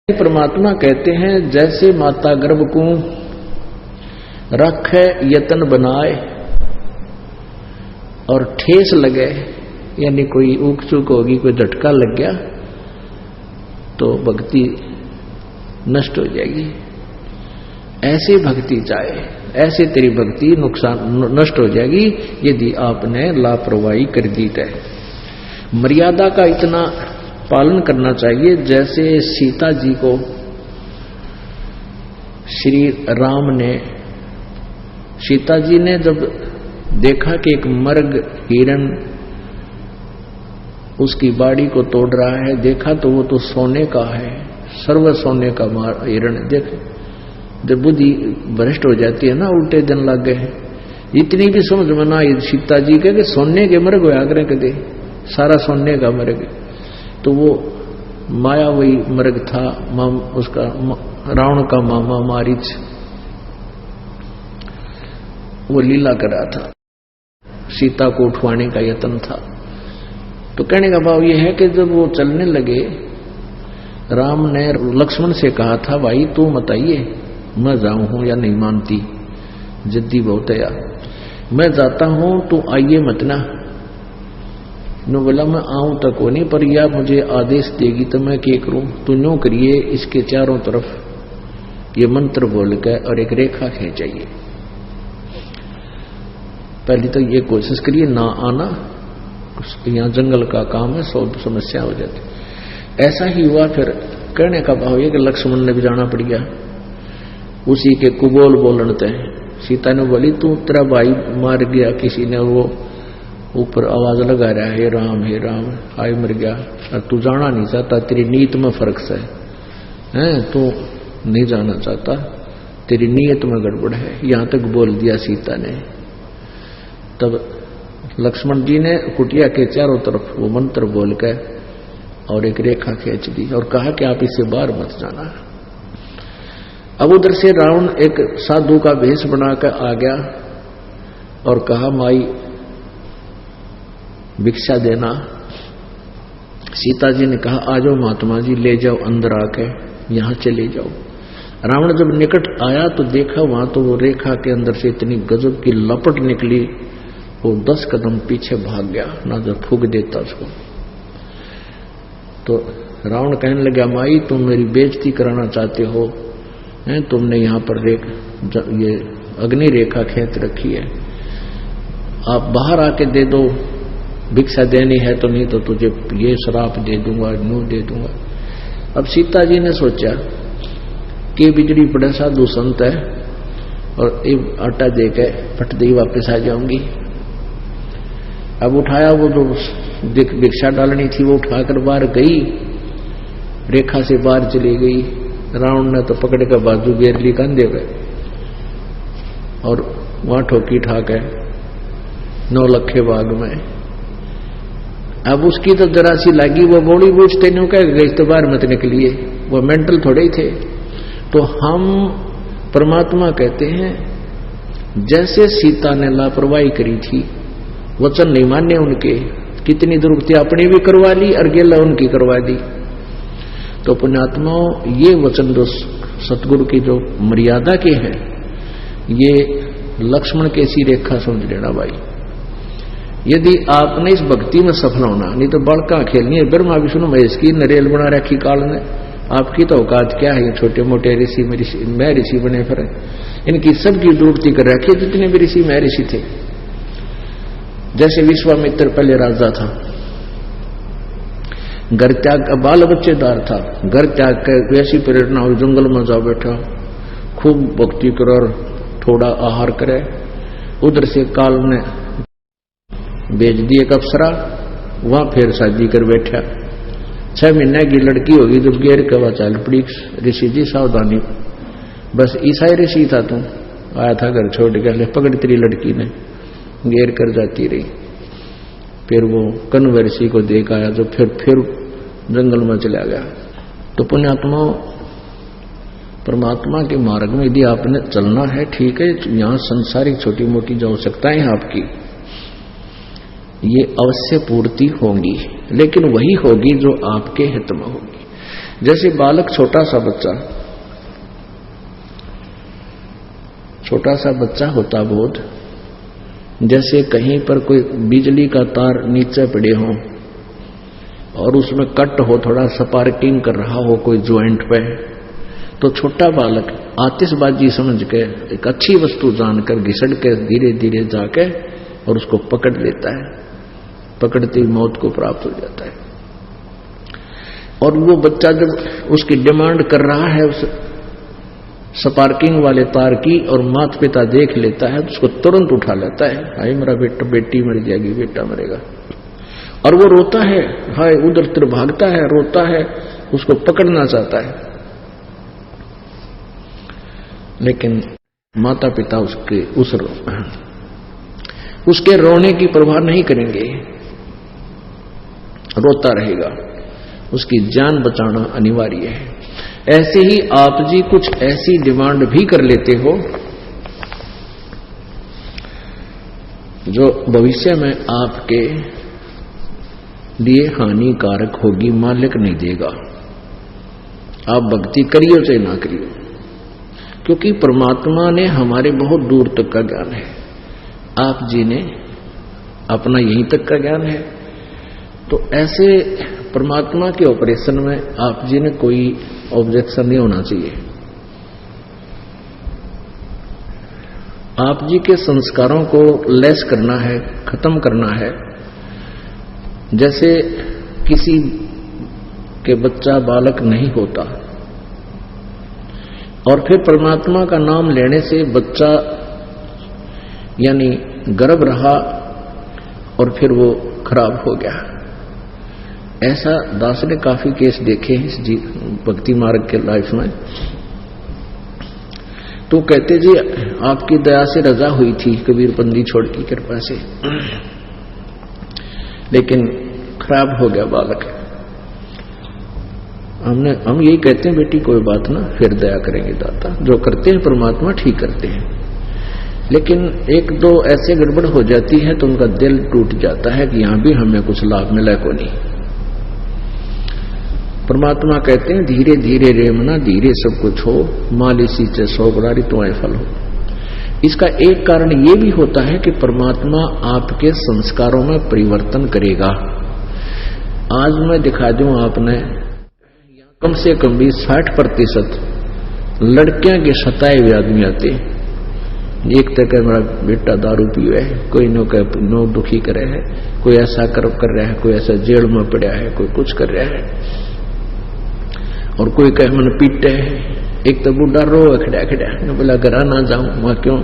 परमात्मा कहते हैं जैसे माता गर्भ को रखे यतन बनाए और ठेस लगे, यानी कोई ऊक चूक होगी, कोई झटका लग गया तो भक्ति नष्ट हो जाएगी। ऐसे भक्ति चाहे, ऐसे तेरी भक्ति नष्ट हो जाएगी यदि आपने लापरवाही कर दी है। मर्यादा का इतना पालन करना चाहिए जैसे सीता जी को श्री राम ने, सीता जी ने जब देखा कि एक मर्ग हिरण उसकी बाड़ी को तोड़ रहा है, देखा तो वो तो सोने का है, सर्व सोने का हिरण। देख जब बुद्धि भ्रष्ट हो जाती है ना, उल्टे दिन लग गए, इतनी भी समझ में ना सीता जी के सोने के मर्ग हो आग्रह के दे, सारा सोने का मर्ग। तो वो माया वही मर्ग था, उसका रावण का मामा मारीच, वो लीला कर रहा था, सीता को उठवाने का यत्न था। तो कहने का भाव यह है कि जब वो चलने लगे, राम ने लक्ष्मण से कहा था भाई तू बताइए मैं जाऊं हूं या नहीं मानती, जिद्दी बहुत है यार, मैं जाता हूं तू आइए मत ना। नो बोला मैं आऊं तक हो नहीं, पर या मुझे आदेश देगी तो मैं क्या करूं, तू नो करिए इसके चारों तरफ ये मंत्र बोल के और एक रेखा खींचाइए। पहले तो ये कोशिश करिए ना आना, यहाँ जंगल का काम है, सौ समस्या हो जाती। ऐसा ही हुआ। फिर कहने का भाव ये कि लक्ष्मण ने भी जाना पड़ गया, उसी के कुबोल बोलते हैं। सीता ने बोली तू तेरा भाई मार गया किसी ने, वो ऊपर आवाज लगा रहा है हे राम हाय मर गया, और तू जाना नहीं चाहता, तेरी नीयत में फर्क से है, तू नहीं जाना चाहता, तेरी नीयत में गड़बड़ है, यहां तक बोल दिया सीता ने। तब लक्ष्मण जी ने कुटिया के चारों तरफ वो मंत्र बोल के और एक रेखा खींच दी और कहा कि आप इससे बाहर मत जाना। अब उधर से रावण एक साधु का भेष बनाकर आ गया और कहा माई भिक्षा देना। सीता जी ने कहा आ जाओ महात्मा जी, ले जाओ अंदर आके, यहां चले जाओ। रावण जब निकट आया तो देखा वहां तो वो रेखा के अंदर से इतनी गजब की लपट निकली, वो 10 कदम पीछे भाग गया, ना जो फूंक देता उसको। तो रावण कहने लगा माई तुम मेरी बेइज्जती कराना चाहते हो, तुमने यहाँ पर ये अग्नि रेखा खींच रखी है, आप बाहर आके दे दो, भिक्षा देनी है तो, नहीं तो तुझे ये श्राप दे दूंगा, नू दे दूंगा। अब सीता जी ने सोचा कि बिजली पड़े साधु संत है और एक आटा दे के फट दे वापस आ जाऊंगी। अब उठाया वो जो भिक्षा डालनी थी वो उठाकर बाहर गई, रेखा से बाहर चली गई। रावण ने तो पकड़ कर बाजू घेर ली कंधे पे और वहां ठोकी ठाके 9 लखे बाग में। अब उसकी तो जरा सी लगी, वो गोली बूझते नहीं कह गए तो बाहर मत निकलिए, वो मेंटल थोड़े ही थे। तो हम परमात्मा कहते हैं जैसे सीता ने लापरवाही करी थी, वचन नहीं माने उनके, कितनी दुर्गति अपनी भी करवा ली और गेला उनकी करवा दी। तो पुण्यात्माओं ये वचन जो सतगुरु की जो मर्यादा के है, ये लक्ष्मण के सी रेखा समझ लेना भाई। यदि आपने इस भक्ति में सफल होना, नहीं तो बड़का खेलनी है। ब्रह्मा विष्णु महेश की नरेल बना रखी काल ने, आपकी तो औकात क्या है, छोटे मोटे ऋषि मैं ऋषि बने फिर, इनकी सबकी जरूरती कर रखी जितने भी ऋषि मैं ऋषि थे। जैसे विश्वामित्र पहले राजा था, घर त्याग का बाल बच्चेदार था, घर त्याग कर ऐसी प्रेरणा हुई जंगल में जा बैठा, खूब भक्ति कर और थोड़ा आहार करे। उधर से काल ने भेज दी एक अप्सरा, वहां फिर शादी कर बैठा। 6 महीने की लड़की होगी जब गेर कवा चाल पड़ी, ऋषि जी सावधानी, बस ईसाई ऋषि था तू, आया था घर छोड़ के, पकड़ तेरी लड़की ने गेर कर जाती रही। फिर वो कन्व ऋषि को देख आया जो फिर जंगल में चला गया। तो पुण्यात्मा परमात्मा के मार्ग में यदि आपने चलना है, ठीक है, यहाँ संसारिक छोटी मोटी जो आवश्यकताएं हैं आपकी, ये अवश्य पूर्ति होंगी, लेकिन वही होगी जो आपके हित में होगी। जैसे बालक छोटा सा बच्चा होता बोध, जैसे कहीं पर कोई बिजली का तार नीचे पड़े हो और उसमें कट हो, थोड़ा स्पार्किंग कर रहा हो कोई ज्वाइंट पे, तो छोटा बालक आतिशबाजी समझ के एक अच्छी वस्तु जानकर घिसड़ के धीरे धीरे जाके और उसको पकड़ लेता है, पकड़ती मौत को प्राप्त हो जाता है। और वो बच्चा जब उसकी डिमांड कर रहा है उस स्पार्किंग वाले तार की और माता पिता देख लेता है तो उसको तुरंत उठा लेता है, हाय मेरा बेटा, बेटी मर जाएगी, बेटा मरेगा, और वो रोता है, हाय उधर उधर भागता है, रोता है, उसको पकड़ना चाहता है, लेकिन माता पिता उसके रोने की परवाह नहीं करेंगे, रोता रहेगा, उसकी जान बचाना अनिवार्य है। ऐसे ही आप जी कुछ ऐसी डिमांड भी कर लेते हो जो भविष्य में आपके लिए हानिकारक होगी, मालिक नहीं देगा। आप भक्ति करियो चाहे ना करियो, क्योंकि परमात्मा ने हमारे बहुत दूर तक का ज्ञान है, आप जी ने अपना यहीं तक का ज्ञान है। तो ऐसे परमात्मा के ऑपरेशन में आप जी ने कोई ऑब्जेक्शन नहीं होना चाहिए। आप जी के संस्कारों को लेस करना है, खत्म करना है। जैसे किसी के बच्चा बालक नहीं होता और फिर परमात्मा का नाम लेने से बच्चा यानी गर्भ रहा और फिर वो खराब हो गया, ऐसा दास ने काफी केस देखे हैं इस भक्ति मार्ग के लाइफ में। तो कहते जी आपकी दया से रजा हुई थी कबीर बंदी छोड़ की कृपा से, लेकिन खराब हो गया बालक। हम यही कहते हैं बेटी कोई बात ना, फिर दया करेंगे दाता, जो करते हैं परमात्मा ठीक करते हैं। लेकिन एक दो ऐसे गड़बड़ हो जाती है तो उनका दिल टूट जाता है कि यहां भी हमें कुछ लाभ मिला को नहीं। परमात्मा कहते हैं धीरे धीरे रेमना, धीरे सब कुछ हो, माली सींचे सौ गुरारी तुम्हारे फल हो। इसका एक कारण ये भी होता है कि परमात्मा आपके संस्कारों में परिवर्तन करेगा। आज मैं दिखा दूं, आपने कम से कम भी 60% लड़कियां के सताए हुए आदमी आते। एक तक मेरा बेटा दारू पिए है, कोई नो दुखी करे है, कोई ऐसा कर रहा है, कोई ऐसा जेल में पड़ा है, कोई कुछ कर रहा है, और कोई कहे मन पीटे है। एक तो बूढ़ा रो खड़ा खड़ा, मैं बोला घर ना जाऊं, वहां क्यों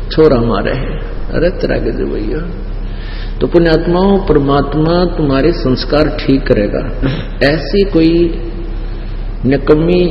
छोरा मारे है, अरे तेरा के जो भैया। तो पुण्यात्माओं, परमात्मा तुम्हारे संस्कार ठीक करेगा। ऐसी कोई निकम्मी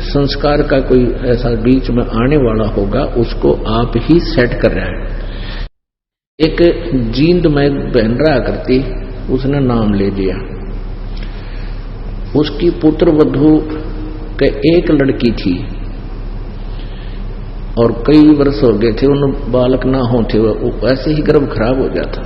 संस्कार का कोई ऐसा बीच में आने वाला होगा, उसको आप ही सेट कर रहे हैं। एक जींद में बहन रहा करती, उसने नाम ले लिया, उसकी पुत्र वधू के एक लड़की थी और कई वर्ष हो गए थे, उन बालक ना हो थे, ऐसे ही गर्भ खराब हो गया था,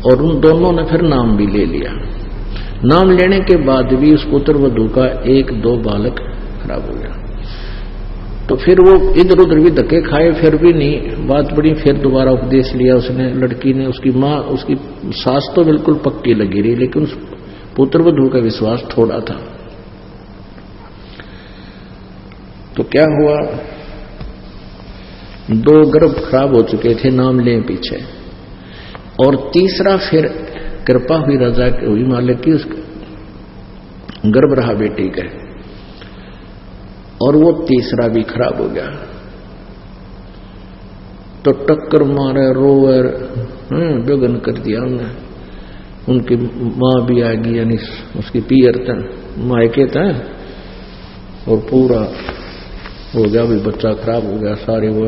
और उन दोनों ने फिर नाम भी ले लिया। नाम लेने के बाद भी उस पुत्र वधू का एक दो बालक खराब हो गया। तो फिर वो इधर उधर भी धक्के खाए, फिर भी नहीं बात बड़ी, फिर दोबारा उपदेश लिया उसने, लड़की ने। उसकी माँ, उसकी सास तो बिल्कुल पक्की लगी रही, लेकिन उस पुत्र वधू का विश्वास थोड़ा था। तो क्या हुआ, दो गर्भ खराब हो चुके थे नाम ले पीछे, और तीसरा फिर कृपा हुई राजा हुई मालिक की, उसका गर्भ रहा बेटी का, और वो तीसरा भी खराब हो गया। तो टक्कर मारे, रोए, बेगन कर दिया उन्हें। उनकी माँ भी आ गई, यानी उसकी पियर था, मायके था, और पूरा हो गया भी, बच्चा खराब हो गया, सारे वो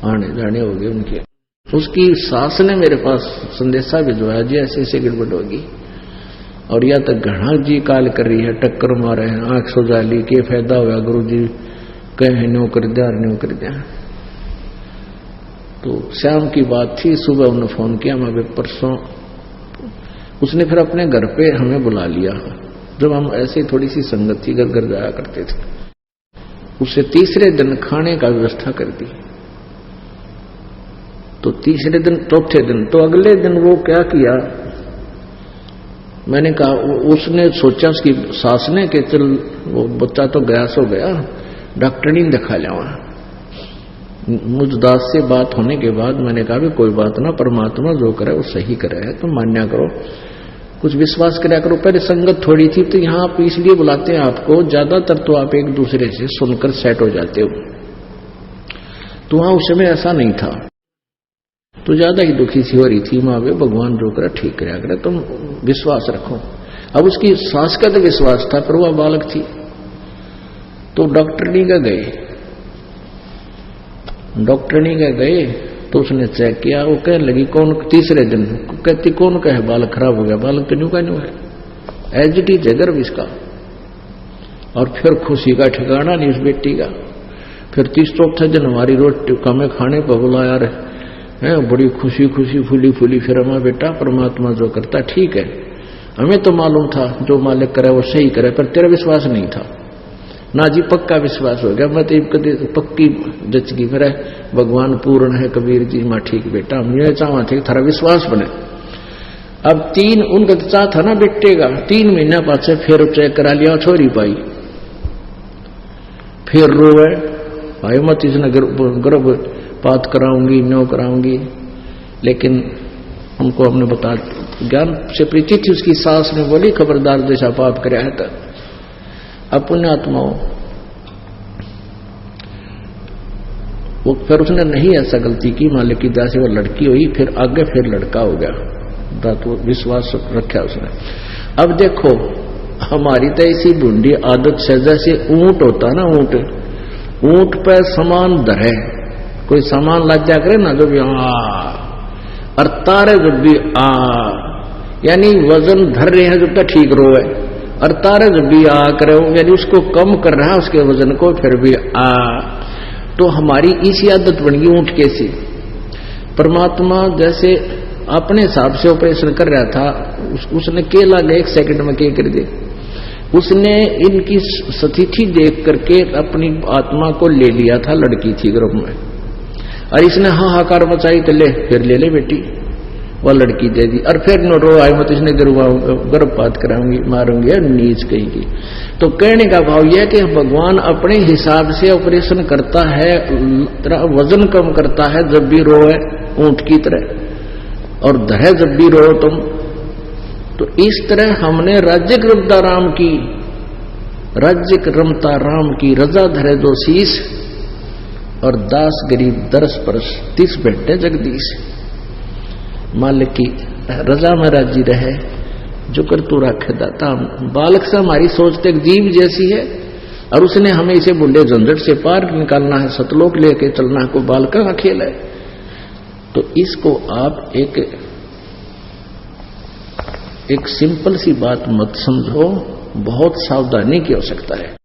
आने जाने हो गए उनके। उसकी सास ने मेरे पास संदेशा भिजवाया जी ऐसे ऐसे गड़बड़ होगी, और या तक घना जी काल कर रही है, टक्कर मारे हैं, आंख सुझा ली, के फायदा हुआ, गुरु जी कहे न्यू कर दिया, न्यू कर दिया। तो शाम की बात थी, सुबह उन्होंने फोन किया, मैं परसों, उसने फिर अपने घर पे हमें बुला लिया जब हम ऐसे थोड़ी सी संगत थी, घर घर जाया करते थे। उससे तीसरे दिन खाने का व्यवस्था कर दी। तो तीसरे दिन, चौथे दिन, तो अगले दिन वो क्या किया, मैंने कहा, उसने सोचा, उसकी सास ने कि चल वो बच्चा तो गया सो गया, डॉक्टरनी दिखा लिया। मुझ दास से बात होने के बाद मैंने कहा भी कोई बात ना, परमात्मा जो करे वो सही करे है, तुम मान्या करो, कुछ विश्वास कराया करो। पहले संगत थोड़ी थी तो यहाँ आप इसलिए बुलाते हैं आपको, ज्यादातर तो आप एक दूसरे से सुनकर सेट हो जाते हो। तो वहां उस समय ऐसा नहीं था, तो ज्यादा ही दुखी सी हो रही थी। माँ वे भगवान जो करे ठीक कराया करे, तुम विश्वास रखो। अब उसकी सास का तो विश्वास था, पर वह बालक थी। तो डॉक्टरनी का गए, डॉक्टरनी का गए तो उसने चेक किया। वो कहने लगी कौन, तीसरे दिन कहती कौन कहे बालक खराब हो गया, बालक तो न्यू का न्यू है, एज इट इज है गर्भ इसका। और फिर खुशी का ठिकाना नहीं उस बेटी का। फिर 30-34 दिन हमारी रोज कमे खाने पर बुलाया है, बड़ी खुशी खुशी फूली फूली। फिर हमारा बेटा परमात्मा जो करता ठीक है, हमें तो मालूम था जो मालिक करे वो सही करे, पर तेरा विश्वास नहीं था ना जी, पक्का विश्वास हो गया। मैं तो कभी पक्की जच गई, फिर भगवान पूर्ण है कबीर जी, मां ठीक बेटा, हम ये चाहवा थे थारा विश्वास बने। अब 3 उनका चाह था ना बेटे का, 3 महीना पाछे फिर चेक करा लिया, छोरी पाई। फिर रोए, भाई मत इसने गर्भपात कराऊंगी, नो कराऊंगी। लेकिन उनको हमने बता, ज्ञान से प्रीति थी उसकी सास ने बोली खबरदार जैसा पाप कराया है। तो अब पुण्यात्माओं, वो फिर उसने नहीं ऐसा गलती की, मालिक की दया से वो लड़की हुई, फिर आगे फिर लड़का हो गया। तो विश्वास रखा उसने। अब देखो हमारी तो ऐसी ढूंढी आदत से, जैसे ऊंट होता ना, ऊंट पे सामान धरे, कोई सामान लाद दिया करे ना, जो भी और तारे जब भी यानी वजन धर रहे हैं जब तक ठीक रोए, और तारे जब भी करे यानी उसको कम कर रहा है उसके वजन को, फिर भी तो हमारी इसी आदत बन गई ऊंट के सी। परमात्मा जैसे अपने हिसाब से ऑपरेशन कर रहा था, उसने केला 1 सेकंड में के कर दे। उसने इनकी स्थिति देख करके अपनी आत्मा को ले लिया था, लड़की थी गर्भ में, और इसने हाहाकार मचाई, तो ले फिर ले बेटी, वह लड़की दे दी। और फिर नो रो आए मत, इसने गर्भपात कराऊंगी, मारूंगी, नीच कहेगी। तो कहने का भाव यह कि भगवान अपने हिसाब से ऑपरेशन करता है, वजन कम करता है जब भी रोए ऊंट की तरह, और धरे जब भी रो तुम। तो इस तरह हमने राज्य रमता राम की, राज्य रमता राम की, रजा धरे जो शीश, और दास गरीब दरस परस 30 बैठे जगदीश। मालिक की रजा में राजी रहे, जो कर तू रखे दाता। बालक से हमारी सोच तो एक जीव जैसी है, और उसने हमें इसे बुढ़े झंझट से पार निकालना है, सतलोक लेके चलना है, कोई बालका का खेल है। तो इसको आप एक सिंपल सी बात मत समझो, बहुत सावधानी की आवश्यकता है।